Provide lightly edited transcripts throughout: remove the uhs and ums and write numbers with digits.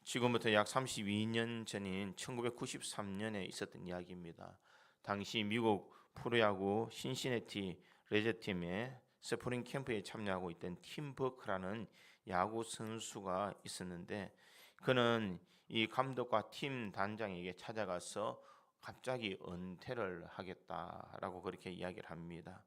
지금부터 약 32년 전인 1993년에 있었던 이야기입니다. 당시 미국 프로야구 신시내티 레저팀의 스프링 캠프에 참여하고 있던 팀 버크라는 야구 선수가 있었는데, 그는 이 감독과 팀 단장에게 찾아가서 갑자기 은퇴를 하겠다라고 그렇게 이야기를 합니다.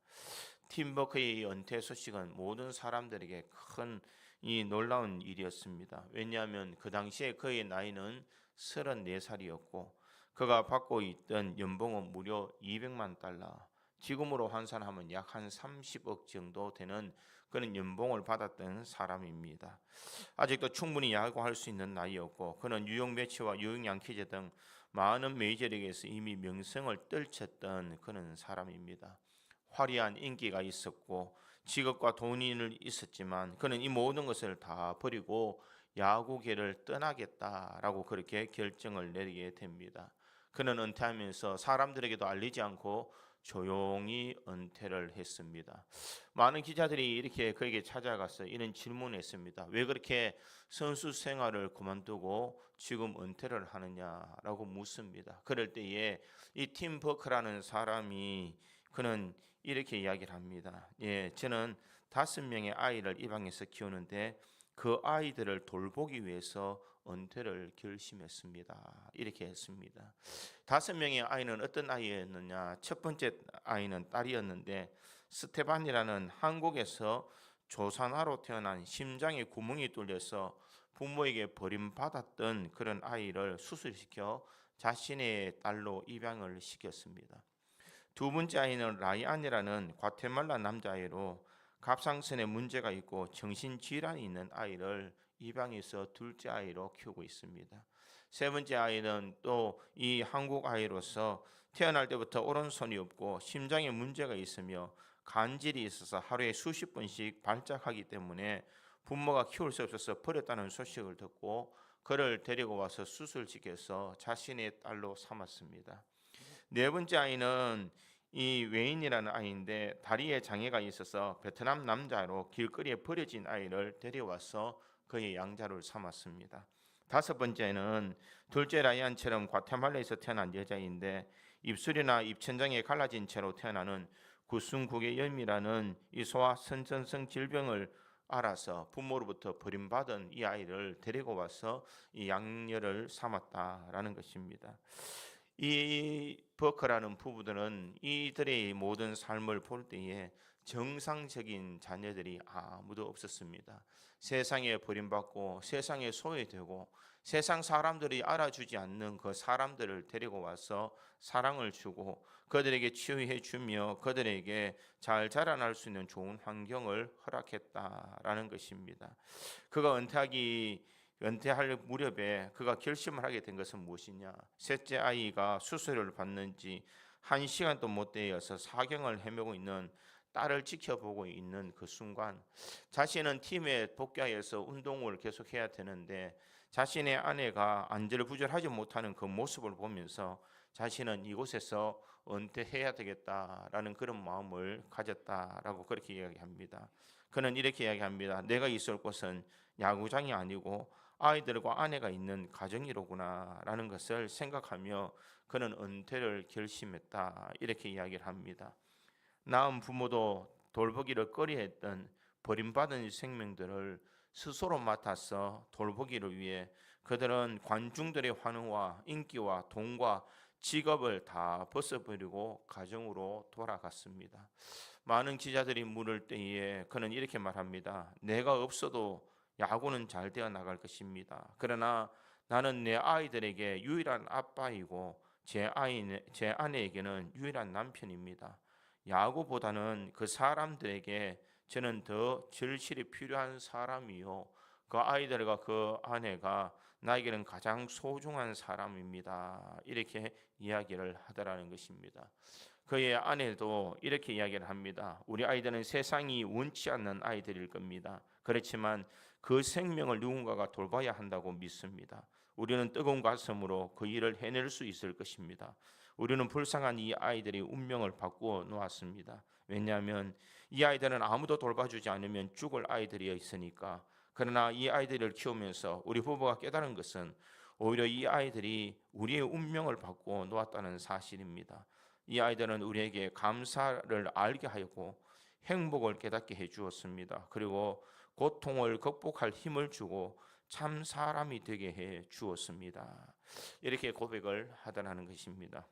팀 버크의 은퇴 소식은 모든 사람들에게 큰 이 놀라운 일이었습니다. 왜냐하면 그 당시에 그의 나이는 34살이었고 그가 받고 있던 연봉은 무려 200만 달러, 지금으로 환산하면 약 한 30억 정도 되는 그런 연봉을 받았던 사람입니다. 아직도 충분히 야구할 수 있는 나이였고, 그는 뉴욕 매치와 뉴욕 양키즈 등 많은 메이저리그에서 이미 명성을 떨쳤던 그런 사람입니다. 화려한 인기가 있었고 직업과 돈이 있었지만, 그는 이 모든 것을 다 버리고 야구계를 떠나겠다라고 그렇게 결정을 내리게 됩니다. 그는 은퇴하면서 사람들에게도 알리지 않고 조용히 은퇴를 했습니다. 많은 기자들이 이렇게 그에게 찾아가서 이런 질문을 했습니다. 왜 그렇게 선수 생활을 그만두고 지금 은퇴를 하느냐라고 묻습니다. 그럴 때에 이 팀 버크라는 사람이, 그는 이렇게 이야기를 합니다. 저는 5명의 아이를 입양해서 키우는데 그 아이들을 돌보기 위해서 은퇴를 결심했습니다. 이렇게 했습니다. 5명의 아이는 어떤 아이였느냐? 첫 번째 아이는 딸이었는데, 스테반이라는 한국에서 조산아로 태어난 심장에 구멍이 뚫려서 부모에게 버림받았던 그런 아이를 수술시켜 자신의 딸로 입양을 시켰습니다. 두 번째 아이는 라이안이라는 과테말라 남자아이로 갑상선에 문제가 있고 정신질환이 있는 아이를 입양해서 둘째 아이로 키우고 있습니다. 세 번째 아이는 또 이 한국 아이로서 태어날 때부터 오른손이 없고 심장에 문제가 있으며 간질이 있어서 하루에 수십 번씩 발작하기 때문에 부모가 키울 수 없어서 버렸다는 소식을 듣고 그를 데리고 와서 수술시켜서 자신의 딸로 삼았습니다. 네 번째 아이는 이 웨인이라는 아이인데, 다리에 장애가 있어서 베트남 남자로 길거리에 버려진 아이를 데려와서 그의 양자를 삼았습니다. 다섯 번째는 둘째 라이안처럼 과테말라에서 태어난 여자인데, 입술이나 입천장이 갈라진 채로 태어나는 구순국의 열미라는 이 소아 선천성 질병을 알아서 부모로부터 버림받은 이 아이를 데리고 와서 이 양녀를 삼았다라는 것입니다. 이 버커라는 부부들은 이들의 모든 삶을 볼 때에 정상적인 자녀들이 아무도 없었습니다. 세상에 버림받고 세상에 소외되고 세상 사람들이 알아주지 않는 그 사람들을 데리고 와서 사랑을 주고 그들에게 치유해 주며 그들에게 잘 자라날 수 있는 좋은 환경을 허락했다라는 것입니다. 그가 은퇴할 무렵에 그가 결심을 하게 된 것은 무엇이냐? 셋째 아이가 수술을 받는지 1시간도 못 되어서 사경을 헤매고 있는 딸을 지켜보고 있는 그 순간, 자신은 팀에 복귀해서 운동을 계속해야 되는데 자신의 아내가 안절부절하지 못하는 그 모습을 보면서 자신은 이곳에서 은퇴해야 되겠다라는 그런 마음을 가졌다라고 그렇게 이야기합니다. 그는 이렇게 이야기합니다. 내가 있을 곳은 야구장이 아니고 아이들과 아내가 있는 가정이로구나라는 것을 생각하며 그는 은퇴를 결심했다, 이렇게 이야기를 합니다. 낳은 부모도 돌보기를 꺼려했던 버림받은 생명들을 스스로 맡아서 돌보기를 위해 그들은 관중들의 환호와 인기와 돈과 직업을 다 벗어버리고 가정으로 돌아갔습니다. 많은 기자들이 물을 때에 그는 이렇게 말합니다. 내가 없어도 야구는 잘 되어 나갈 것입니다. 그러나 나는 내 아이들에게 유일한 아빠이고 제 아내에게는 유일한 남편입니다. 야구보다는 그 사람들에게 저는 더 절실히 필요한 사람이요, 그 아이들과 그 아내가 나에게는 가장 소중한 사람입니다. 이렇게 이야기를 하더라는 것입니다. 그의 아내도 이렇게 이야기를 합니다. 우리 아이들은 세상이 원치 않는 아이들일 겁니다. 그렇지만 그 생명을 누군가가 돌봐야 한다고 믿습니다. 우리는 뜨거운 가슴으로 그 일을 해낼 수 있을 것입니다. 우리는 불쌍한 이 아이들의 운명을 바꾸어 놓았습니다. 왜냐하면 이 아이들은 아무도 돌봐주지 않으면 죽을 아이들이어 있으니까 그러나 이 아이들을 키우면서 우리 부부가 깨달은 것은 오히려 이 아이들이 우리의 운명을 바꾸어 놓았다는 사실입니다. 이 아이들은 우리에게 감사를 알게 하였고 행복을 깨닫게 해 주었습니다. 그리고 고통을 극복할 힘을 주고 참 사람이 되게 해 주었습니다. 이렇게 고백을 하더라는 것입니다.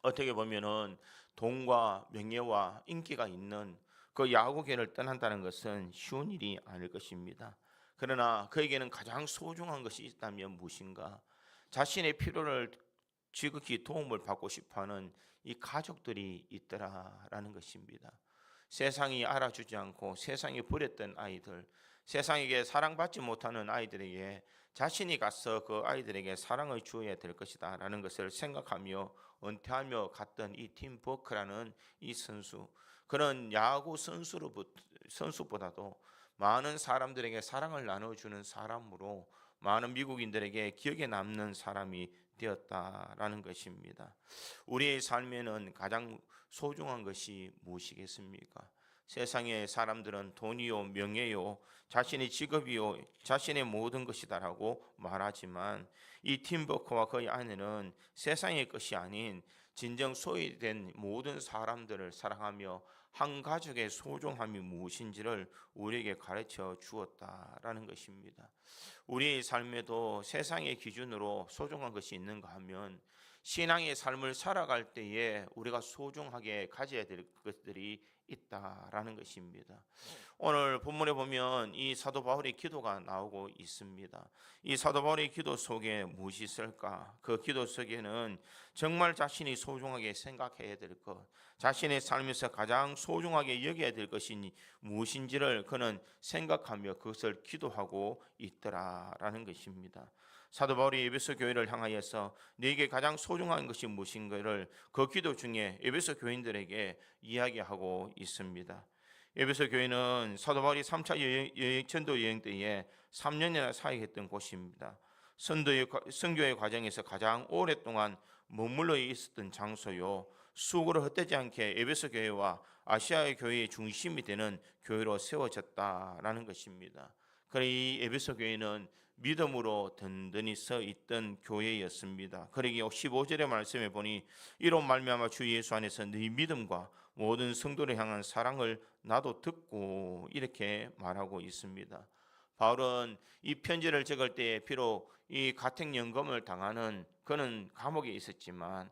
어떻게 보면은 돈과 명예와 인기가 있는 그 야구계를 떠난다는 것은 쉬운 일이 아닐 것입니다. 그러나 그에게는 가장 소중한 것이 있다면 무엇인가? 자신의 필요를 지극히 도움을 받고 싶어하는 이 가족들이 있더라라는 것입니다. 세상이 알아주지 않고 세상이 버렸던 아이들, 세상에게 사랑받지 못하는 아이들에게 자신이 가서 그 아이들에게 사랑을 주어야 될 것이다라는 것을 생각하며 은퇴하며 갔던 이 팀 버크라는 이 선수, 그런 야구 선수보다도 많은 사람들에게 사랑을 나눠주는 사람으로 많은 미국인들에게 기억에 남는 사람이 되었다라는 것입니다. 우리의 삶에는 가장 소중한 것이 무엇이겠습니까? 세상의 사람들은 돈이요, 명예요, 자신의 직업이요, 자신의 모든 것이다라고 말하지만 이 팀버크와 그의 아내는 세상의 것이 아닌 진정 소외된 모든 사람들을 사랑하며 한 가족의 소중함이 무엇인지를 우리에게 가르쳐 주었다라는 것입니다. 우리의 삶에도 세상의 기준으로 소중한 것이 있는가 하면 신앙의 삶을 살아갈 때에 우리가 소중하게 가져야 될 것들이 있다라는 것입니다. 오늘 본문에 보면 이 사도 바울의 기도가 나오고 있습니다. 이 사도 바울의 기도 속에 무엇이 있을까? 그 기도 속에는 정말 자신이 소중하게 생각해야 될 것, 자신의 삶에서 가장 소중하게 여겨야 될 것이 무엇인지를 그는 생각하며 그것을 기도하고 있더라라는 것입니다. 사도 바울이 에베소 교회를 향하여서 네게 가장 소중한 것이 무엇인가를 그 기도 중에 에베소 교인들에게 이야기하고 있습니다. 에베소 교회는 사도 바울이 3차 전도 여행 때에 3년이나 사역했던 곳입니다. 선교의 과정에서 가장 오랫동안 머물러 있었던 장소요, 수고를 헛되지 않게 에베소 교회와 아시아의 교회의 중심이 되는 교회로 세워졌다라는 것입니다. 그래 이 에베소 교회는 믿음으로 든든히 서 있던 교회였습니다. 그러기 15절의 말씀에 보니 이로 말미암아 주 예수 안에서 네 믿음과 모든 성도를 향한 사랑을 나도 듣고 이렇게 말하고 있습니다. 바울은 이 편지를 적을 때 비록 이 가택연금을 당하는 그는 감옥에 있었지만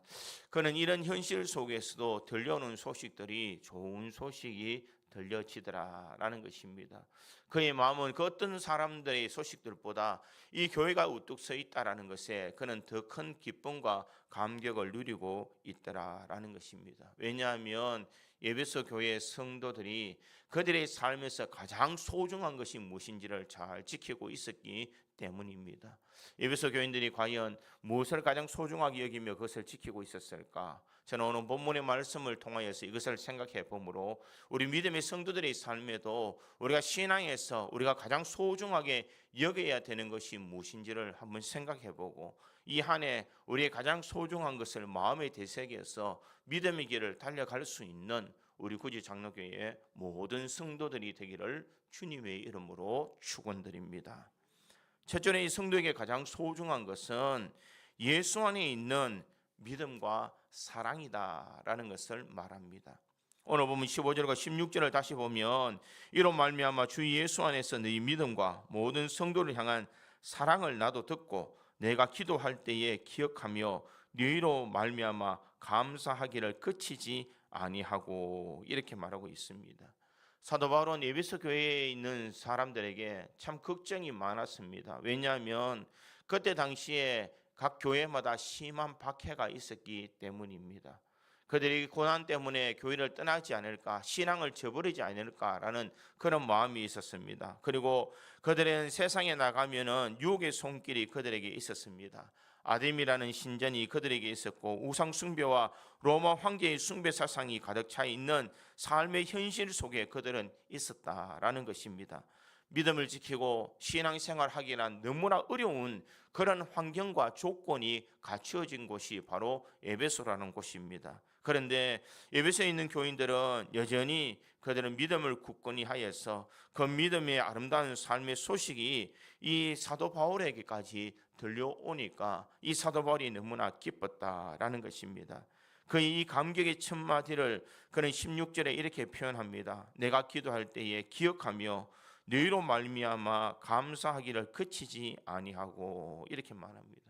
그는 이런 현실 속에서도 들려오는 소식들이 좋은 소식이 들려지더라라는 것입니다. 그의 마음은 그 어떤 사람들의 소식들보다 이 교회가 우뚝 서 있다라는 것에 그는 더 큰 기쁨과 감격을 누리고 있더라라는 것입니다. 왜냐하면 에베소 교회의 성도들이 그들의 삶에서 가장 소중한 것이 무엇인지를 잘 지키고 있었기 때문입니다. 에베소 교인들이 과연 무엇을 가장 소중하게 여기며 그것을 지키고 있었을까? 저는 오늘 본문의 말씀을 통하여서 이것을 생각해 보므로 우리 믿음의 성도들의 삶에도 우리가 신앙에서 우리가 가장 소중하게 여겨야 되는 것이 무엇인지를 한번 생각해 보고 이 한 해 우리의 가장 소중한 것을 마음에 되새겨서 믿음의 길을 달려갈 수 있는 우리 구지 장로교회의 모든 성도들이 되기를 주님의 이름으로 축원드립니다. 첫째는 이 성도에게 가장 소중한 것은 예수 안에 있는 믿음과 사랑이다라는 것을 말합니다. 오늘 보면 15절과 16절을 다시 보면 이로 말미암아 주 예수 안에서 네 믿음과 모든 성도를 향한 사랑을 나도 듣고 내가 기도할 때에 기억하며 너희로 말미암아 감사하기를 그치지 아니하고 이렇게 말하고 있습니다. 사도 바울은 에베소 교회에 있는 사람들에게 참 걱정이 많았습니다. 왜냐하면 그때 당시에 각 교회마다 심한 박해가 있었기 때문입니다. 그들이 고난 때문에 교회를 떠나지 않을까, 신앙을 저버리지 않을까라는 그런 마음이 있었습니다. 그리고 그들은 세상에 나가면은 유혹의 손길이 그들에게 있었습니다. 아담이라는 신전이 그들에게 있었고 우상 숭배와 로마 황제의 숭배 사상이 가득 차 있는 삶의 현실 속에 그들은 있었다라는 것입니다. 믿음을 지키고 신앙생활 하기란 너무나 어려운 그런 환경과 조건이 갖추어진 곳이 바로 에베소라는 곳입니다. 그런데 에베소에 있는 교인들은 여전히 그들은 믿음을 굳건히 하여서 그 믿음의 아름다운 삶의 소식이 이 사도 바울에게까지 들려오니까 이 사도 바울이 너무나 기뻤다라는 것입니다. 그의 이 감격의 첫 마디를 그는 16절에 이렇게 표현합니다. 내가 기도할 때에 기억하며 너희로 말미암아 감사하기를 그치지 아니하고, 이렇게 말합니다.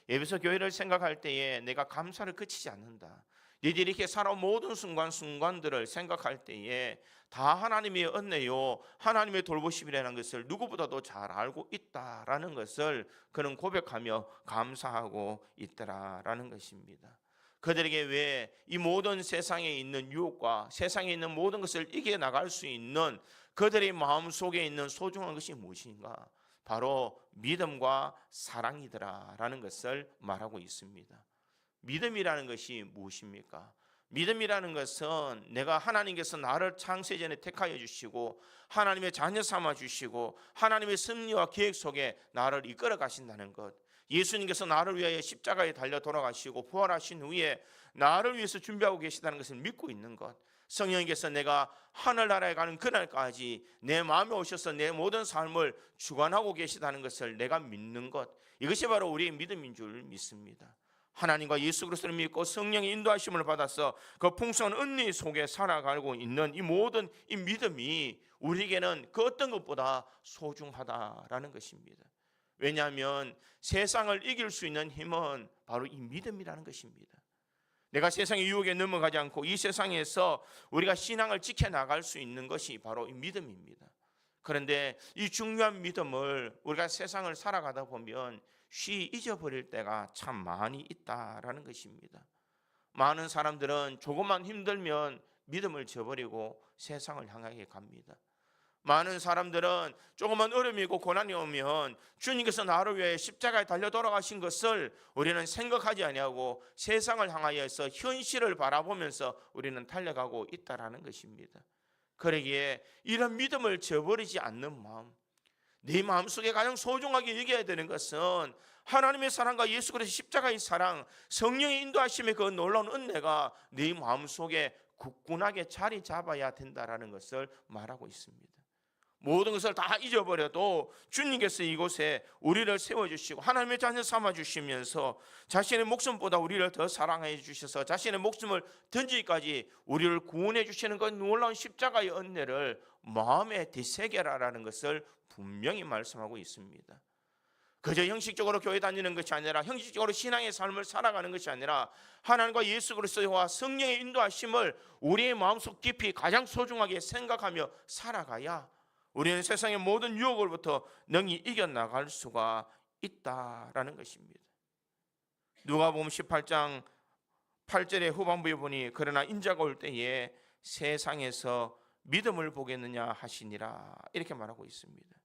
에베소 교회를 생각할 때에 내가 감사를 그치지 않는다. 너희들이 이렇게 살아온 모든 순간순간들을 생각할 때에 다 하나님의 은혜요, 하나님의 돌보심이라는 것을 누구보다도 잘 알고 있다라는 것을 그는 고백하며 감사하고 있더라라는 것입니다. 그들에게 왜 이 모든 세상에 있는 유혹과 세상에 있는 모든 것을 이겨나갈 수 있는 그들의 마음속에 있는 소중한 것이 무엇인가? 바로 믿음과 사랑이더라라는 것을 말하고 있습니다. 믿음이라는 것이 무엇입니까? 믿음이라는 것은 내가 하나님께서 나를 창세 전에 택하여 주시고 하나님의 자녀 삼아 주시고 하나님의 섭리와 계획 속에 나를 이끌어 가신다는 것, 예수님께서 나를 위하여 십자가에 달려 돌아가시고 부활하신 후에 나를 위해서 준비하고 계시다는 것을 믿고 있는 것, 성령님께서 내가 하늘나라에 가는 그날까지 내 마음에 오셔서 내 모든 삶을 주관하고 계시다는 것을 내가 믿는 것, 이것이 바로 우리의 믿음인 줄 믿습니다. 하나님과 예수 그리스도를 믿고 성령의 인도하심을 받아서 그 풍성한 은혜 속에 살아가고 있는 이 모든 이 믿음이 우리에게는 그 어떤 것보다 소중하다라는 것입니다. 왜냐하면 세상을 이길 수 있는 힘은 바로 이 믿음이라는 것입니다. 내가 세상의 유혹에 넘어가지 않고 이 세상에서 우리가 신앙을 지켜나갈 수 있는 것이 바로 이 믿음입니다. 그런데 이 중요한 믿음을 우리가 세상을 살아가다 보면 쉬 잊어버릴 때가 참 많이 있다라는 것입니다. 많은 사람들은 조금만 힘들면 믿음을 저버리고 세상을 향하게 갑니다. 많은 사람들은 조금만 어려움이고 고난이 오면 주님께서 나를 위해 십자가에 달려 돌아가신 것을 우리는 생각하지 아니하고 세상을 향하여서 현실을 바라보면서 우리는 달려가고 있다라는 것입니다. 그러기에 이런 믿음을 저버리지 않는 마음, 네 마음속에 가장 소중하게 여겨야 되는 것은 하나님의 사랑과 예수 그리스도의 십자가의 사랑, 성령의 인도하심의 그 놀라운 은혜가 네 마음속에 굳건하게 자리 잡아야 된다라는 것을 말하고 있습니다. 모든 것을 다 잊어버려도 주님께서 이곳에 우리를 세워주시고 하나님의 자녀 삼아주시면서 자신의 목숨보다 우리를 더 사랑해 주셔서 자신의 목숨을 던지기까지 우리를 구원해 주시는 그 놀라운 십자가의 은혜를 마음에 되새겨라라는 것을 분명히 말씀하고 있습니다. 그저 형식적으로 교회 다니는 것이 아니라 형식적으로 신앙의 삶을 살아가는 것이 아니라 하나님과 예수 그리스도와 성령의 인도하심을 우리의 마음속 깊이 가장 소중하게 생각하며 살아가야 우리는 세상의 모든 유혹으로부터 능히 이겨나갈 수가 있다라는 것입니다. 누가복음 18장 8절의 후반부에 보니 그러나 인자가 올 때에 세상에서 믿음을 보겠느냐 하시니라, 이렇게 말하고 있습니다.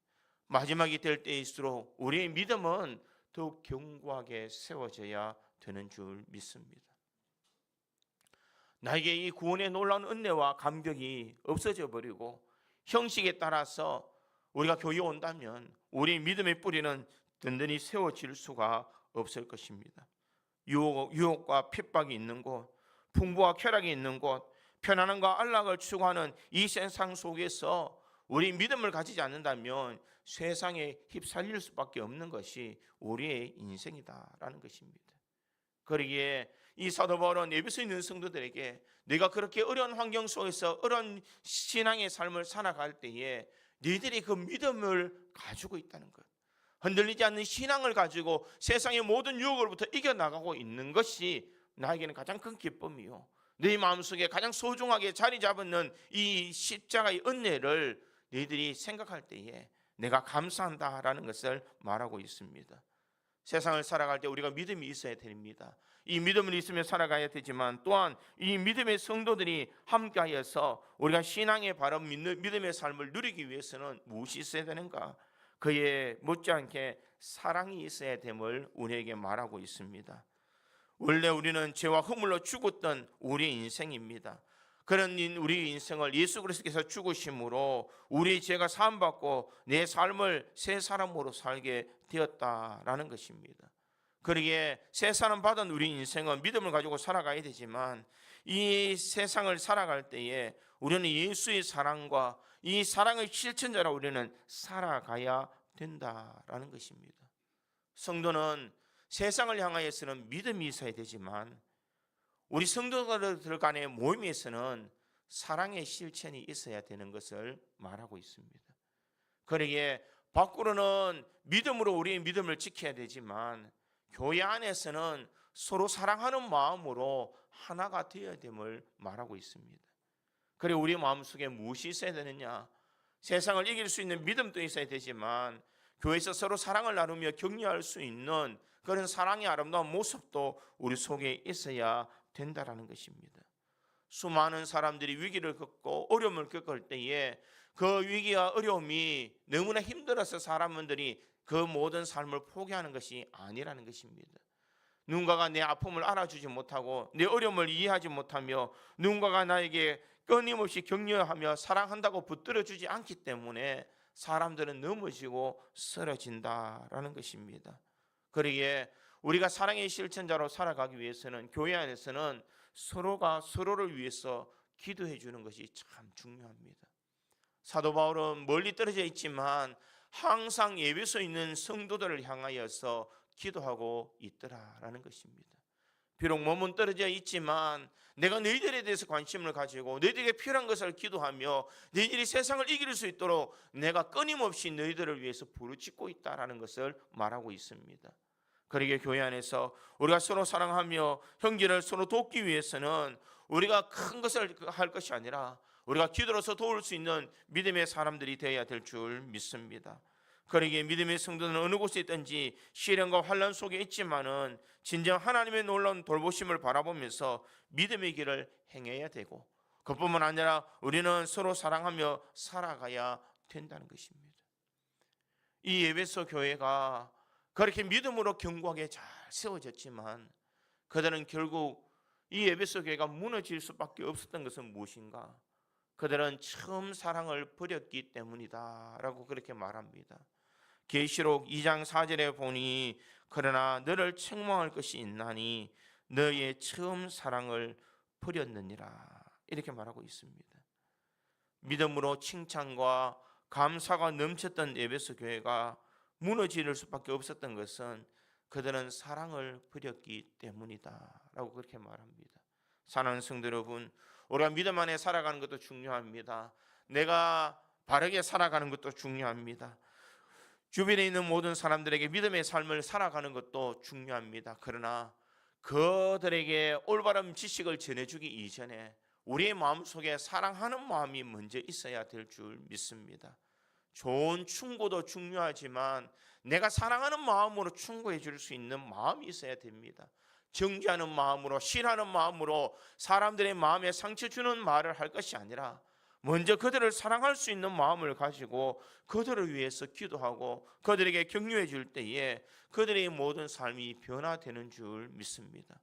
마지막이 될 때일수록 우리의 믿음은 더욱 견고하게 세워져야 되는 줄 믿습니다. 나에게 이 구원의 놀라운 은혜와 감격이 없어져 버리고 형식에 따라서 우리가 교회에 온다면 우리 믿음의 뿌리는 든든히 세워질 수가 없을 것입니다. 유혹과 핍박이 있는 곳, 풍부와 쾌락이 있는 곳, 편안함과 안락을 추구하는 이 세상 속에서 우리 믿음을 가지지 않는다면 세상에 휩쓸릴 수밖에 없는 것이 우리의 인생이다라는 것입니다. 그러기에 이 사도 바울은 에베소에 있는 성도들에게 네가 그렇게 어려운 환경 속에서 어려운 신앙의 삶을 살아갈 때에 너희들이 그 믿음을 가지고 있다는 것, 흔들리지 않는 신앙을 가지고 세상의 모든 유혹으로부터 이겨나가고 있는 것이 나에게는 가장 큰 기쁨이요, 네 마음속에 가장 소중하게 자리 잡는 이 십자가의 은혜를 너희들이 생각할 때에 내가 감사한다라는 것을 말하고 있습니다. 세상을 살아갈 때 우리가 믿음이 있어야 됩니다. 이 믿음을 있으며 살아가야 되지만 또한 이 믿음의 성도들이 함께하여서 우리가 신앙의 바른 믿음의 삶을 누리기 위해서는 무엇이 있어야 되는가? 그에 못지않게 사랑이 있어야 됨을 우리에게 말하고 있습니다. 원래 우리는 죄와 허물로 죽었던 우리의 인생입니다. 그런 우리 인생을 예수 그리스도께서 죽으심으로 우리의 죄가 사함받고 내 삶을 새 사람으로 살게 되었다라는 것입니다. 그러기에 새 사람 받은 우리 인생은 믿음을 가지고 살아가야 되지만 이 세상을 살아갈 때에 우리는 예수의 사랑과 이 사랑의 실천자로 우리는 살아가야 된다라는 것입니다. 성도는 세상을 향하여서는 믿음이 있어야 되지만 우리 성도들 간의 모임에서는 사랑의 실천이 있어야 되는 것을 말하고 있습니다. 그러기에 밖으로는 믿음으로 우리의 믿음을 지켜야 되지만 교회 안에서는 서로 사랑하는 마음으로 하나가 되어야 됨을 말하고 있습니다. 그리고 우리 마음속에 무엇이 있어야 되느냐? 세상을 이길 수 있는 믿음도 있어야 되지만 교회에서 서로 사랑을 나누며 격려할 수 있는 그런 사랑의 아름다운 모습도 우리 속에 있어야 된다라는 것입니다. 수많은 사람들이 위기를 겪고 어려움을 겪을 때에 그 위기와 어려움이 너무나 힘들어서 사람들이 그 모든 삶을 포기하는 것이 아니라는 것입니다. 누군가가 내 아픔을 알아주지 못하고 내 어려움을 이해하지 못하며 누군가가 나에게 끊임없이 격려하며 사랑한다고 붙들어주지 않기 때문에 사람들은 넘어지고 쓰러진다라는 것입니다. 그러기에 우리가 사랑의 실천자로 살아가기 위해서는 교회 안에서는 서로가 서로를 위해서 기도해 주는 것이 참 중요합니다. 사도 바울은 멀리 떨어져 있지만 항상 예배소에 있는 성도들을 향하여서 기도하고 있더라라는 것입니다. 비록 몸은 떨어져 있지만 내가 너희들에 대해서 관심을 가지고 너희들에게 필요한 것을 기도하며 너희들이 세상을 이길 수 있도록 내가 끊임없이 너희들을 위해서 부르짖고 있다라는 것을 말하고 있습니다. 그러기에 교회 안에서 우리가 서로 사랑하며 형제를 서로 돕기 위해서는 우리가 큰 것을 할 것이 아니라 우리가 기도로서 도울 수 있는 믿음의 사람들이 되어야 될 줄 믿습니다. 그러기에 믿음의 성도는 어느 곳에 있든지 시련과 환난 속에 있지만은 진정 하나님의 놀라운 돌보심을 바라보면서 믿음의 길을 행해야 되고 그뿐만 아니라 우리는 서로 사랑하며 살아가야 된다는 것입니다. 이 에베소 교회가 그렇게 믿음으로 견고하게 잘 세워졌지만 그들은 결국 이 에베소 교회가 무너질 수밖에 없었던 것은 무엇인가? 그들은 처음 사랑을 버렸기 때문이다 라고 그렇게 말합니다. 계시록 2장 4절에 보니 그러나 너를 책망할 것이 있나니 너의 처음 사랑을 버렸느니라 이렇게 말하고 있습니다. 믿음으로 칭찬과 감사가 넘쳤던 에베소 교회가 무너질 수밖에 없었던 것은 그들은 사랑을 버렸기 때문이다 라고 그렇게 말합니다. 사랑하는 성도 여러분, 우리가 믿음 안에 살아가는 것도 중요합니다. 내가 바르게 살아가는 것도 중요합니다. 주변에 있는 모든 사람들에게 믿음의 삶을 살아가는 것도 중요합니다. 그러나 그들에게 올바른 지식을 전해주기 이전에 우리의 마음속에 사랑하는 마음이 먼저 있어야 될 줄 믿습니다. 좋은 충고도 중요하지만 내가 사랑하는 마음으로 충고해 줄 수 있는 마음이 있어야 됩니다. 정죄하는 마음으로, 싫어하는 마음으로 사람들의 마음에 상처 주는 말을 할 것이 아니라 먼저 그들을 사랑할 수 있는 마음을 가지고 그들을 위해서 기도하고 그들에게 격려해 줄 때에 그들의 모든 삶이 변화되는 줄 믿습니다.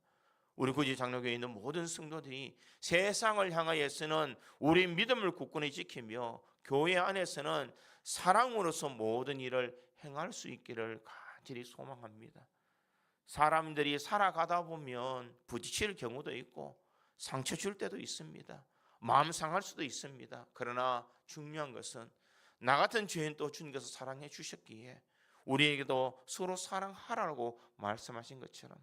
우리 구지 장로교에 있는 모든 성도들이 세상을 향하여서는 우리 믿음을 굳건히 지키며 교회 안에서는 사랑으로서 모든 일을 행할 수 있기를 간절히 소망합니다. 사람들이 살아가다 보면 부딪힐 경우도 있고 상처 줄 때도 있습니다. 마음 상할 수도 있습니다. 그러나 중요한 것은 나 같은 죄인도 주님께서 사랑해 주셨기에 우리에게도 서로 사랑하라고 말씀하신 것처럼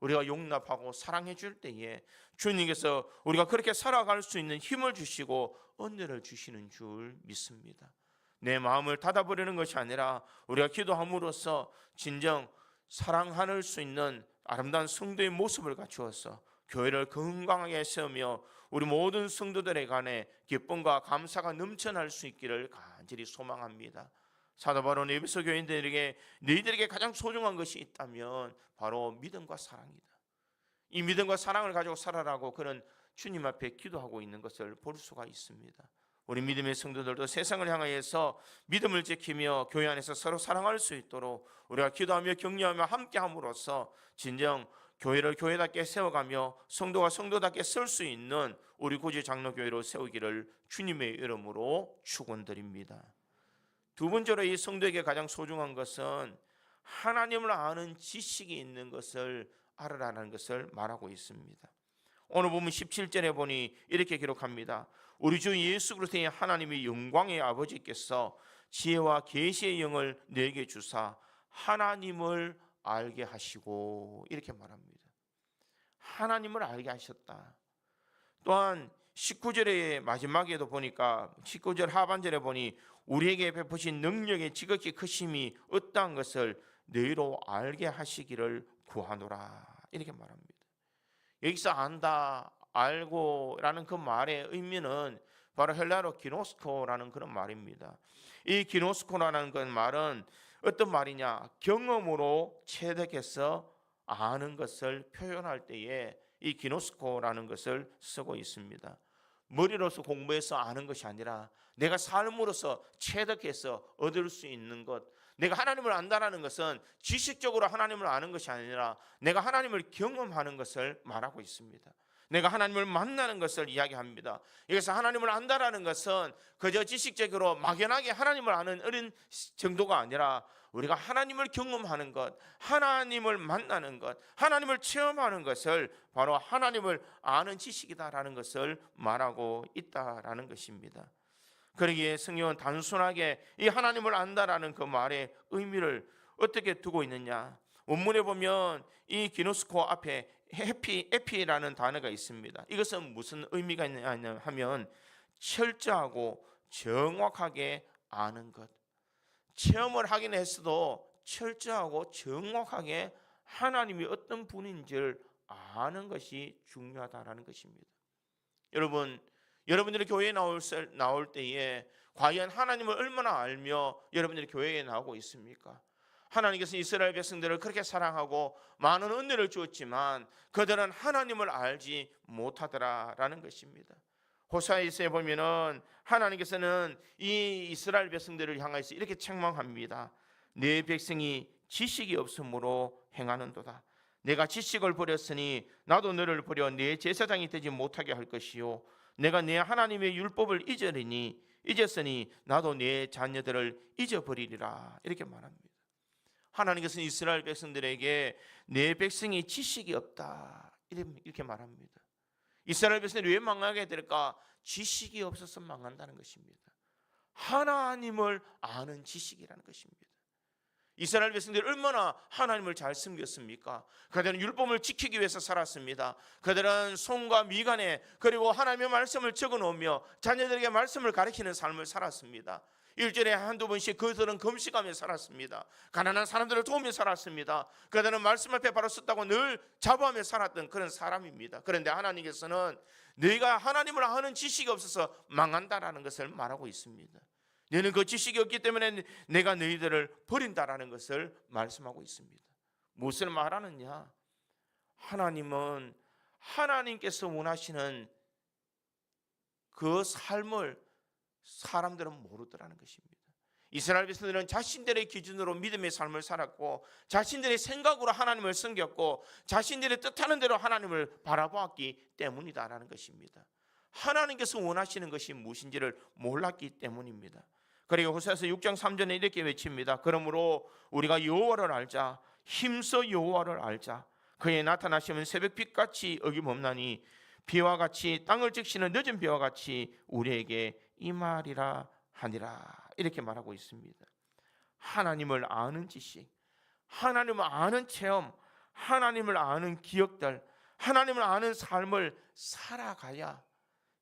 우리가 용납하고 사랑해 줄 때에 주님께서 우리가 그렇게 살아갈 수 있는 힘을 주시고 은혜를 주시는 줄 믿습니다. 내 마음을 닫아버리는 것이 아니라 우리가 기도함으로써 진정 사랑할 수 있는 아름다운 성도의 모습을 갖추어서 교회를 건강하게 세우며 우리 모든 성도들에 관해 기쁨과 감사가 넘쳐날 수 있기를 간절히 소망합니다. 사도 바울은 에베소 교인들에게 너희들에게 가장 소중한 것이 있다면 바로 믿음과 사랑이다. 이 믿음과 사랑을 가지고 살아라고 그는 주님 앞에 기도하고 있는 것을 볼 수가 있습니다. 우리 믿음의 성도들도 세상을 향하여서 믿음을 지키며 교회 안에서 서로 사랑할 수 있도록 우리가 기도하며 격려하며 함께함으로써 진정 교회를 교회답게 세워가며 성도가 성도답게 설 수 있는 우리 구주 장로교회로 세우기를 주님의 이름으로 축원드립니다. 두 번째로 이 성도에게 가장 소중한 것은 하나님을 아는 지식이 있는 것을 알으라는 것을 말하고 있습니다. 오늘 보면 17절에 보니 이렇게 기록합니다. 우리 주 예수 그리스도의 하나님의 영광의 아버지께서 지혜와 계시의 영을 내게 주사 하나님을 알게 하시고, 이렇게 말합니다. 하나님을 알게 하셨다. 또한 19절의 마지막에도 보니까 19절 하반절에 보니 우리에게 베푸신 능력의 지극히 크심이 어떠한 것을 너희로 알게 하시기를 구하노라, 이렇게 말합니다. 여기서 안다, 알고라는 그 말의 의미는 바로 헬라어로 기노스코라는 그런 말입니다. 이 기노스코라는 그 말은 어떤 말이냐, 경험으로 체득해서 아는 것을 표현할 때에 이 기노스코라는 것을 쓰고 있습니다. 머리로서 공부해서 아는 것이 아니라 내가 삶으로서 체득해서 얻을 수 있는 것, 내가 하나님을 안다라는 것은 지식적으로 하나님을 아는 것이 아니라 내가 하나님을 경험하는 것을 말하고 있습니다. 내가 하나님을 만나는 것을 이야기합니다. 여기서 하나님을 안다라는 것은 그저 지식적으로 막연하게 하나님을 아는 어린 정도가 아니라 우리가 하나님을 경험하는 것, 하나님을 만나는 것, 하나님을 체험하는 것을 바로 하나님을 아는 지식이다라는 것을 말하고 있다라는 것입니다. 그러기에 성경은 단순하게 이 하나님을 안다라는 그 말의 의미를 어떻게 두고 있느냐, 원문에 보면 이 기노스코 앞에 에피라는 단어가 있습니다. 이것은 무슨 의미가 있느냐 하면 철저하고 정확하게 아는 것, 체험을 하긴 했어도 철저하고 정확하게 하나님이 어떤 분인지를 아는 것이 중요하다라는 것입니다. 여러분들이 교회에 나올 때에 과연 하나님을 얼마나 알며 여러분들이 교회에 나오고 있습니까? 하나님께서 이스라엘 백성들을 그렇게 사랑하고 많은 은혜를 주었지만 그들은 하나님을 알지 못하더라라는 것입니다. 호세아서에 보면은 하나님께서는 이 이스라엘 백성들을 향해서 이렇게 책망합니다. 내 백성이 지식이 없으므로 행하는도다. 내가 지식을 버렸으니 나도 너를 버려 내 제사장이 되지 못하게 할 것이요, 내가 내 하나님의 율법을 잊었으니 나도 내 자녀들을 잊어버리리라, 이렇게 말합니다. 하나님께서는 이스라엘 백성들에게 내 백성이 지식이 없다, 이렇게 말합니다. 이스라엘 백성들이 왜 망하게 될까? 지식이 없어서 망한다는 것입니다. 하나님을 아는 지식이라는 것입니다. 이스라엘 백성들이 얼마나 하나님을 잘 섬겼습니까? 그들은 율법을 지키기 위해서 살았습니다. 그들은 손과 미간에 그리고 하나님의 말씀을 적어놓으며 자녀들에게 말씀을 가르치는 삶을 살았습니다. 일주일에 한두 번씩 그들은 금식하며 살았습니다. 가난한 사람들을 도우며 살았습니다. 그들은 말씀 앞에 바로 섰다고 늘 자부하며 살았던 그런 사람입니다. 그런데 하나님께서는 너희가 하나님을 아는 지식이 없어서 망한다라는 것을 말하고 있습니다. 너희는 그 지식이 없기 때문에 내가 너희들을 버린다라는 것을 말씀하고 있습니다. 무엇을 말하느냐? 하나님은 하나님께서 원하시는 그 삶을 사람들은 모르더라는 것입니다. 이스라엘 백성들은 자신들의 기준으로 믿음의 삶을 살았고 자신들의 생각으로 하나님을 섬겼고 자신들의 뜻하는 대로 하나님을 바라보았기 때문이다라는 것입니다. 하나님께서 원하시는 것이 무엇인지를 몰랐기 때문입니다. 그리고 호세아서 6장 3절에 이렇게 외칩니다. 그러므로 우리가 여호와를 알자, 힘써 여호와를 알자. 그의 나타나시면 새벽빛같이 어김없나니 비와 같이 땅을 적시는 늦은 비와 같이 우리에게 임하리라 하니라, 이렇게 말하고 있습니다. 하나님을 아는 지식, 하나님을 아는 체험, 하나님을 아는 기억들, 하나님을 아는 삶을 살아가야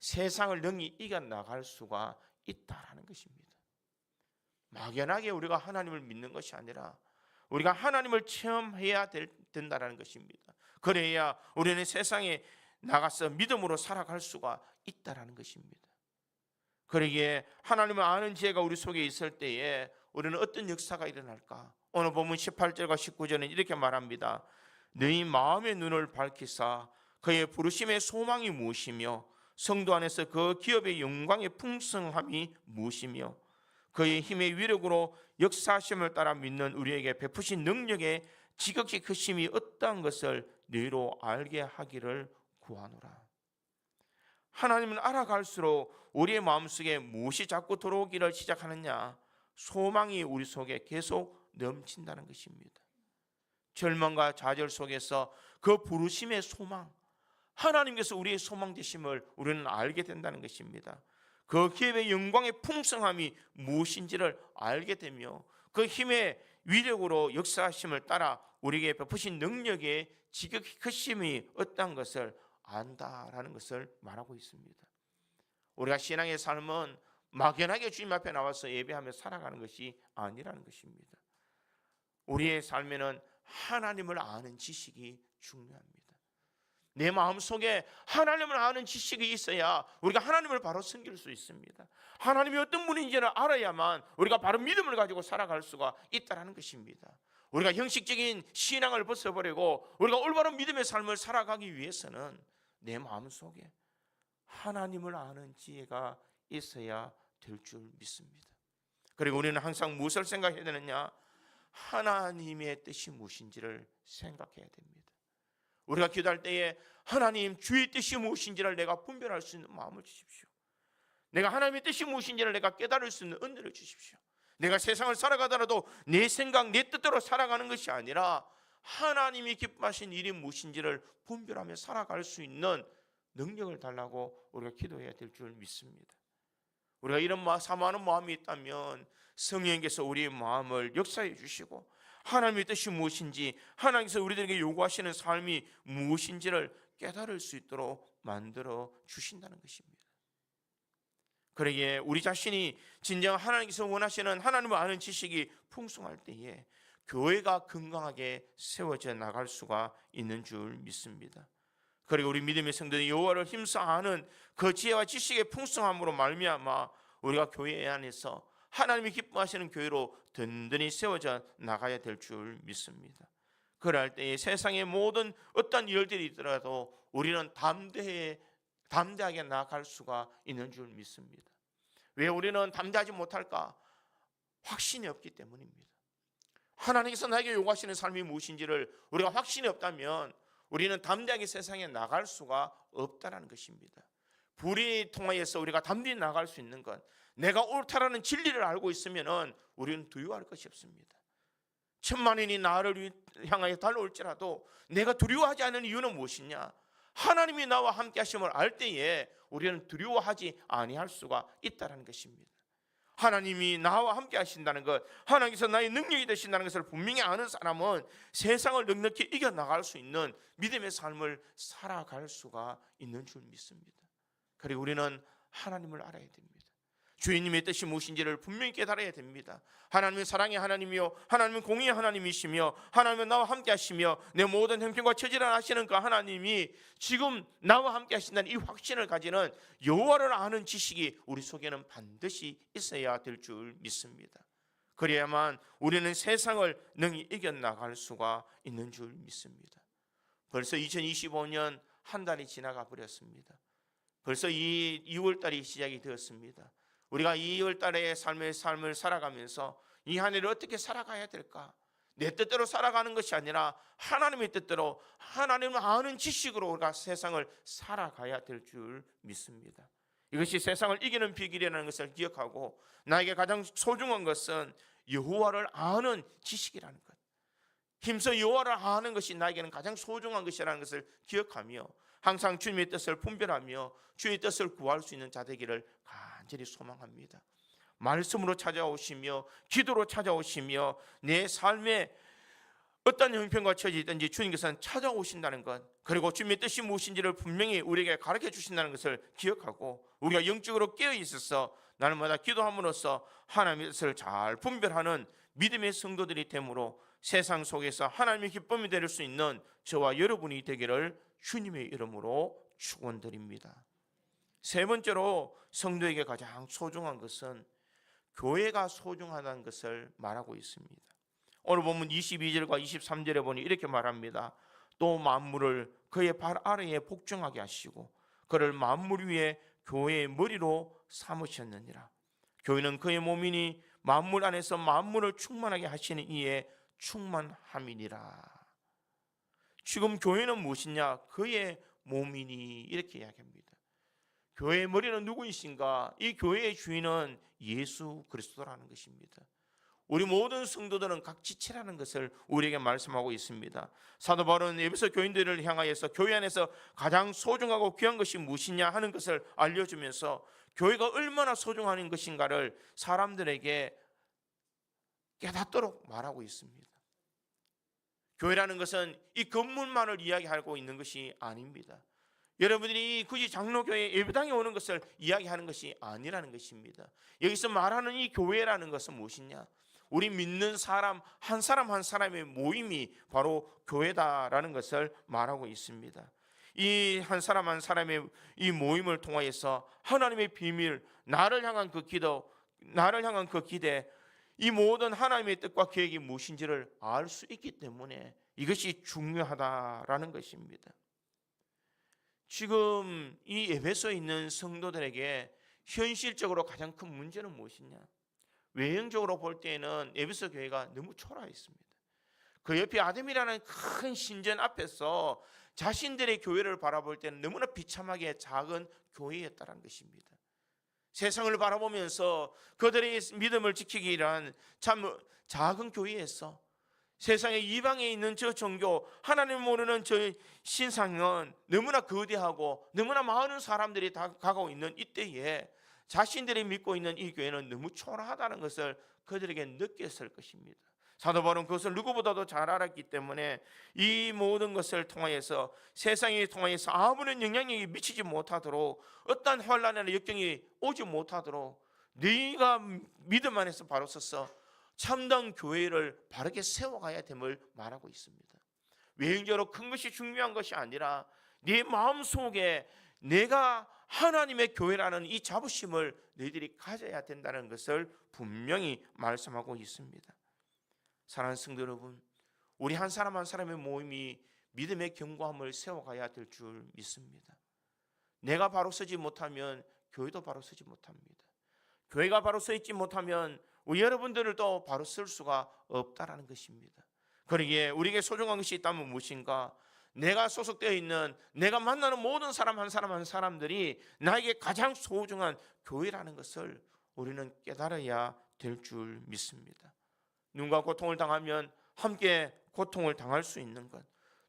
세상을 능히 이겨나갈 수가 있다라는 것입니다. 막연하게 우리가 하나님을 믿는 것이 아니라 우리가 하나님을 체험해야 된다는 것입니다. 그래야 우리는 세상에 나가서 믿음으로 살아갈 수가 있다는 것입니다. 그러기에 하나님을 아는 지혜가 우리 속에 있을 때에 우리는 어떤 역사가 일어날까? 오늘 보면 18절과 19절은 이렇게 말합니다. 너희 마음의 눈을 밝히사 그의 부르심의 소망이 무엇이며 성도 안에서 그 기업의 영광의 풍성함이 무엇이며 그의 힘의 위력으로 역사하심을 따라 믿는 우리에게 베푸신 능력의 지극히 크심이 어떠한 것을 너희로 알게 하기를 구하노라. 하나님을 알아갈수록 우리의 마음속에 무엇이 자꾸 들어오기를 시작하느냐? 소망이 우리 속에 계속 넘친다는 것입니다. 절망과 좌절 속에서 그 부르심의 소망, 하나님께서 우리의 소망 되심을 우리는 알게 된다는 것입니다. 그 기업의 영광의 풍성함이 무엇인지를 알게 되며 그 힘의 위력으로 역사하심을 따라 우리에게 베푸신 능력의 지극히 크심이 어떤 것을 안다라는 것을 말하고 있습니다. 우리가 신앙의 삶은 막연하게 주님 앞에 나와서 예배하며 살아가는 것이 아니라는 것입니다. 우리의 삶에는 하나님을 아는 지식이 중요합니다. 내 마음속에 하나님을 아는 지식이 있어야 우리가 하나님을 바로 섬길 수 있습니다. 하나님이 어떤 분인지를 알아야만 우리가 바로 믿음을 가지고 살아갈 수가 있다는 것입니다. 우리가 형식적인 신앙을 벗어버리고 우리가 올바른 믿음의 삶을 살아가기 위해서는 내 마음속에 하나님을 아는 지혜가 있어야 될 줄 믿습니다. 그리고 우리는 항상 무엇을 생각해야 되느냐? 하나님의 뜻이 무엇인지를 생각해야 됩니다. 우리가 기도할 때에 하나님 주의 뜻이 무엇인지를 내가 분별할 수 있는 마음을 주십시오. 내가 하나님의 뜻이 무엇인지를 내가 깨달을 수 있는 은혜를 주십시오. 내가 세상을 살아가더라도 내 생각, 내 뜻대로 살아가는 것이 아니라 하나님이 기뻐하신 일이 무엇인지를 분별하며 살아갈 수 있는 능력을 달라고 우리가 기도해야 될 줄 믿습니다. 우리가 이런 사모하는 마음이 있다면 성령께서 우리의 마음을 역사해 주시고 하나님의 뜻이 무엇인지, 하나님께서 우리들에게 요구하시는 삶이 무엇인지를 깨달을 수 있도록 만들어 주신다는 것입니다. 그러기에 우리 자신이 진정 하나님께서 원하시는 하나님을 아는 지식이 풍성할 때에 교회가 건강하게 세워져 나갈 수가 있는 줄 믿습니다. 그리고 우리 믿음의 성도들이 여호와를 힘써 아는 그 지혜와 지식의 풍성함으로 말미암아 우리가 교회 안에서 하나님이 기뻐하시는 교회로 든든히 세워져 나가야 될 줄 믿습니다. 그럴 때에 세상의 모든 어떤 일들이 있더라도 우리는 담대하게 나아갈 수가 있는 줄 믿습니다. 왜 우리는 담대하지 못할까? 확신이 없기 때문입니다. 하나님께서 나에게 요구하시는 삶이 무엇인지를 우리가 확신이 없다면 우리는 담대하게 세상에 나갈 수가 없다는 것입니다. 불의에 통하여서 우리가 담대히 나갈 수 있는 것, 내가 옳다라는 진리를 알고 있으면 우리는 두려워할 것이 없습니다. 천만인이 나를 향하여 달려올지라도 내가 두려워하지 않는 이유는 무엇이냐? 하나님이 나와 함께 하심을 알 때에 우리는 두려워하지 아니할 수가 있다는 것입니다. 하나님이 나와 함께 하신다는 것, 하나님께서 나의 능력이 되신다는 것을 분명히 아는 사람은 세상을 넉넉히 이겨나갈 수 있는 믿음의 삶을 살아갈 수가 있는 줄 믿습니다. 그리고 우리는 하나님을 알아야 됩니다. 주님의 뜻이 무엇인지를 분명히 깨달아야 됩니다. 하나님은 사랑의 하나님이요, 하나님은 공의의 하나님이시며 하나님은 나와 함께 하시며 내 모든 형편과 처지를 아시는 그 하나님이 지금 나와 함께 하신다는 이 확신을 가지는 여호와를 아는 지식이 우리 속에는 반드시 있어야 될 줄 믿습니다. 그래야만 우리는 세상을 능히 이겨나갈 수가 있는 줄 믿습니다. 벌써 2025년 한 달이 지나가 버렸습니다. 벌써 이 2월달이 시작이 되었습니다. 우리가 2월달의 삶을 살아가면서 이 한 해를 어떻게 살아가야 될까? 내 뜻대로 살아가는 것이 아니라 하나님의 뜻대로 하나님을 아는 지식으로 우리가 세상을 살아가야 될 줄 믿습니다. 이것이 세상을 이기는 비결이라는 것을 기억하고 나에게 가장 소중한 것은 여호와를 아는 지식이라는 것, 힘써 여호와를 아는 것이 나에게는 가장 소중한 것이라는 것을 기억하며 항상 주님의 뜻을 분별하며 주의 뜻을 구할 수 있는 자 되기를 간절히 소망합니다. 말씀으로 찾아오시며 기도로 찾아오시며 내 삶에 어떤 형편과 처지든지 주님께서는 찾아오신다는 것, 그리고 주님의 뜻이 무엇인지를 분명히 우리에게 가르쳐 주신다는 것을 기억하고 우리가 영적으로 깨어 있어서 날마다 기도함으로써 하나님의 뜻을 잘 분별하는 믿음의 성도들이 되므로 세상 속에서 하나님의 기쁨이 될 수 있는 저와 여러분이 되기를 주님의 이름으로 축원드립니다. 세 번째로 성도에게 가장 소중한 것은 교회가 소중하다는 것을 말하고 있습니다. 오늘 본문 22절과 23절에 보니 이렇게 말합니다. 또 만물을 그의 발 아래에 복종하게 하시고 그를 만물 위에 교회의 머리로 삼으셨느니라. 교회는 그의 몸이니 만물 안에서 만물을 충만하게 하시는 이에 충만함이니라. 지금 교회는 무엇이냐? 그의 몸이니 이렇게 이야기합니다. 교회의 머리는 누구이신가? 이 교회의 주인은 예수 그리스도라는 것입니다. 우리 모든 성도들은 각 지체라는 것을 우리에게 말씀하고 있습니다. 사도 바울은 에베소 교인들을 향하여서 교회 안에서 가장 소중하고 귀한 것이 무엇이냐 하는 것을 알려주면서 교회가 얼마나 소중한 것인가를 사람들에게 깨닫도록 말하고 있습니다. 교회라는 것은 이 건물만을 이야기하고 있는 것이 아닙니다. 여러분들이 굳이 장로교회 예배당에 오는 것을 이야기하는 것이 아니라는 것입니다. 여기서 말하는 이 교회라는 것은 무엇이냐? 우리 믿는 사람 한 사람의 모임이 바로 교회다라는 것을 말하고 있습니다. 이 한 사람의 이 모임을 통하여서 하나님의 비밀, 나를 향한 그 기도, 나를 향한 그 기대, 이 모든 하나님의 뜻과 계획이 무엇인지를 알 수 있기 때문에 이것이 중요하다라는 것입니다. 지금 이 에베소에 있는 성도들에게 현실적으로 가장 큰 문제는 무엇이냐? 외형적으로 볼 때에는 에베소 교회가 너무 초라했습니다. 그 옆에 아담이라는 큰 신전 앞에서 자신들의 교회를 바라볼 때는 너무나 비참하게 작은 교회였다는 것입니다. 세상을 바라보면서 그들의 믿음을 지키기 위한 참 작은 교회에서 세상의 이방에 있는 저 종교, 하나님 모르는 저 신상은 너무나 거대하고 너무나 많은 사람들이 다가오고 있는 이때에 자신들이 믿고 있는 이 교회는 너무 초라하다는 것을 그들에게 느꼈을 것입니다. 사도 바울은 그것을 누구보다도 잘 알았기 때문에 이 모든 것을 통하여서 세상에 통하여서 아무런 영향력이 미치지 못하도록 어떤 환난이나 역경이 오지 못하도록 네가 믿음 안에서 바로 서서 참된 교회를 바르게 세워가야 됨을 말하고 있습니다. 외형적으로 큰 것이 중요한 것이 아니라 네 마음속에 내가 하나님의 교회라는 이 자부심을 너희들이 가져야 된다는 것을 분명히 말씀하고 있습니다. 사랑하는 성도 여러분, 우리 한 사람 한 사람의 모임이 믿음의 견고함을 세워가야 될 줄 믿습니다. 내가 바로 서지 못하면 교회도 바로 서지 못합니다. 교회가 바로 서 있지 못하면 우리 여러분들을 또 바로 쓸 수가 없다라는 것입니다. 그러기에 우리에게 소중한 것이 있다면 무엇인가? 내가 소속되어 있는, 내가 만나는 모든 사람 한 사람들이 나에게 가장 소중한 교회라는 것을 우리는 깨달아야 될 줄 믿습니다. 누군가 고통을 당하면 함께 고통을 당할 수 있는 것,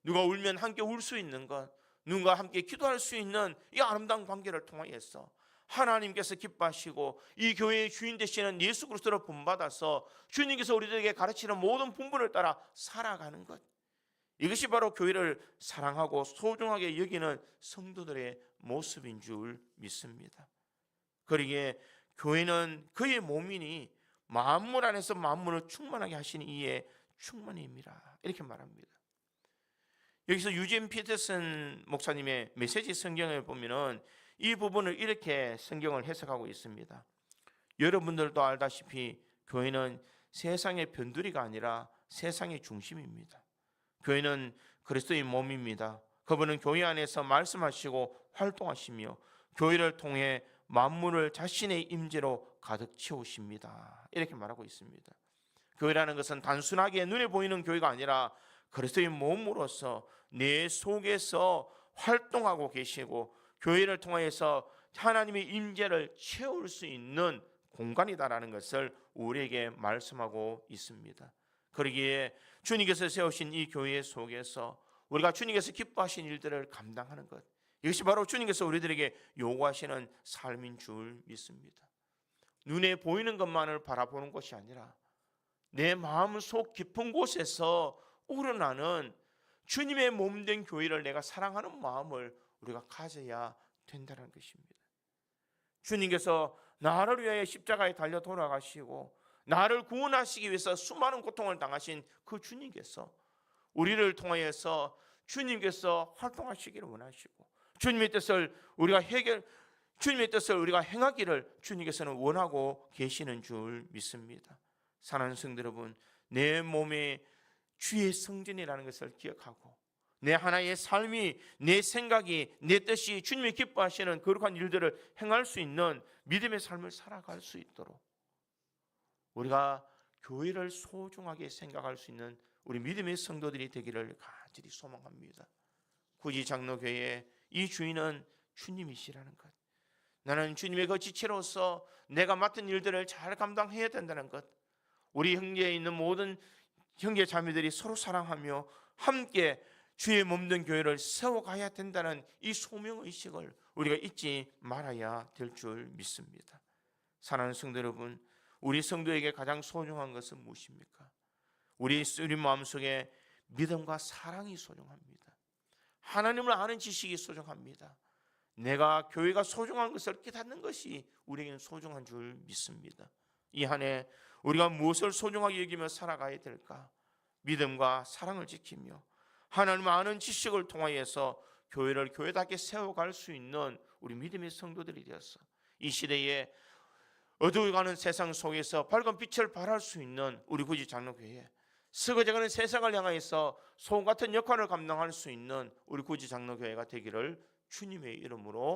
누가 울면 함께 울 수 있는 것, 누군가 함께 기도할 수 있는 이 아름다운 관계를 통하여서 하나님께서 기뻐하시고 이 교회의 주인 되시는 예수 그리스도를 본받아서 주님께서 우리들에게 가르치는 모든 분부를 따라 살아가는 것, 이것이 바로 교회를 사랑하고 소중하게 여기는 성도들의 모습인 줄 믿습니다. 그러기에 교회는 그의 몸이니 만물 안에서 만물을 충만하게 하시는 이의 충만입니다. 이렇게 말합니다. 여기서 유진 피터슨 목사님의 메시지 성경을 보면은 이 부분을 이렇게 성경을 해석하고 있습니다. 여러분들도 알다시피 교회는 세상의 변두리가 아니라 세상의 중심입니다. 교회는 그리스도의 몸입니다. 그분은 교회 안에서 말씀하시고 활동하시며 교회를 통해 만물을 자신의 임재로 가득 채우십니다. 이렇게 말하고 있습니다. 교회라는 것은 단순하게 눈에 보이는 교회가 아니라 그리스도의 몸으로서 내 속에서 활동하고 계시고 교회를 통해서 하나님의 임재를 채울 수 있는 공간이다라는 것을 우리에게 말씀하고 있습니다. 그러기에 주님께서 세우신 이 교회 속에서 우리가 주님께서 기뻐하신 일들을 감당하는 것, 이것이 바로 주님께서 우리들에게 요구하시는 삶인 줄 믿습니다. 눈에 보이는 것만을 바라보는 것이 아니라 내 마음 속 깊은 곳에서 우러나는 주님의 몸된 교회를 내가 사랑하는 마음을 우리가 가져야 된다는 것입니다. 주님께서 나를 위하여 십자가에 달려 돌아가시고 나를 구원하시기 위해서 수많은 고통을 당하신 그 주님께서 우리를 통하여서 주님께서 활동하시기를 원하시고 주님의 뜻을 우리가 행하기를 주님께서는 원하고 계시는 줄 믿습니다. 사랑하는 성도 여러분, 내 몸에 주의 성전이라는 것을 기억하고 내 하나의 삶이, 내 생각이, 내 뜻이 주님이 기뻐하시는 거룩한 일들을 행할 수 있는 믿음의 삶을 살아갈 수 있도록 우리가 교회를 소중하게 생각할 수 있는 우리 믿음의 성도들이 되기를 간절히 소망합니다. 굳이 장로교회의 이 주인은 주님이시라는 것, 나는 주님의 그 지체로서 내가 맡은 일들을 잘 감당해야 된다는 것, 우리 형제에 있는 모든 형제 자매들이 서로 사랑하며 함께 주의 몸된 교회를 세워가야 된다는 이 소명의식을 우리가 잊지 말아야 될 줄 믿습니다. 사랑하는 성도 여러분, 우리 성도에게 가장 소중한 것은 무엇입니까? 우리 마음속에 믿음과 사랑이 소중합니다. 하나님을 아는 지식이 소중합니다. 내가 교회가 소중한 것을 깨닫는 것이 우리에게는 소중한 줄 믿습니다. 이 한 해 우리가 무엇을 소중하게 여기며 살아가야 될까? 믿음과 사랑을 지키며 하나님을 아는 지식을 통하여서 교회를 교회답게 세워갈 수 있는 우리 믿음의 성도들이 되어서 이 시대에 어두워가는 세상 속에서 밝은 빛을 발할 수 있는 우리 구지 장로교회, 썩어져가는 세상을 향하여서 소금 같은 역할을 감당할 수 있는 우리 구지 장로교회가 되기를 주님의 이름으로